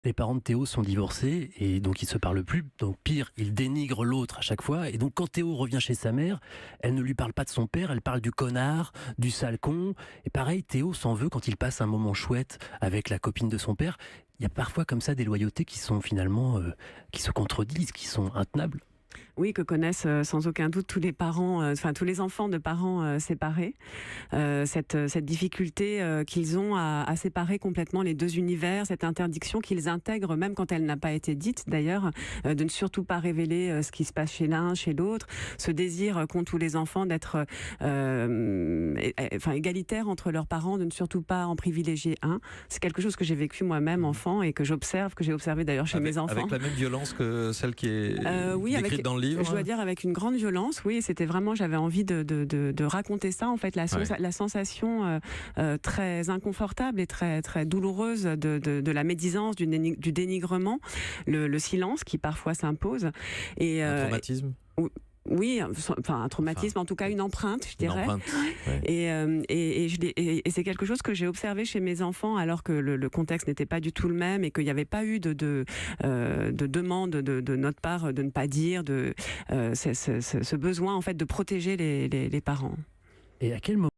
Les parents de Théo sont divorcés et donc ils se parlent plus. Donc pire, ils dénigrent l'autre à chaque fois. Et donc quand Théo revient chez sa mère, elle ne lui parle pas de son père, elle parle du connard, du sale con. Et pareil, Théo s'en veut quand il passe un moment chouette avec la copine de son père. Il y a parfois comme ça des loyautés qui sont finalement, qui se contredisent, qui sont intenables. Oui, que connaissent sans aucun doute tous les parents, enfin tous les enfants de parents séparés. Cette difficulté qu'ils ont à séparer complètement les deux univers, cette interdiction qu'ils intègrent, même quand elle n'a pas été dite d'ailleurs, de ne surtout pas révéler ce qui se passe chez l'un, chez l'autre. Ce désir qu'ont tous les enfants d'être égalitaires entre leurs parents, de ne surtout pas en privilégier un. C'est quelque chose que j'ai vécu moi-même enfant et que j'observe, que j'ai observé d'ailleurs chez mes enfants. Avec la même violence que celle qui est oui, décrite dans le livre. Je dois dire avec une grande violence, oui, c'était vraiment, j'avais envie de raconter ça, en fait, la sensation très inconfortable et très, très douloureuse de la médisance, du dénigrement, le silence qui parfois s'impose. Un traumatisme. Oui, enfin un traumatisme, en tout cas une empreinte, je dirais. Une empreinte, ouais. Et c'est quelque chose que j'ai observé chez mes enfants alors que le contexte n'était pas du tout le même et qu'il n'y avait pas eu de demande de notre part de ne pas dire, ce besoin en fait de protéger les parents. Et à quel moment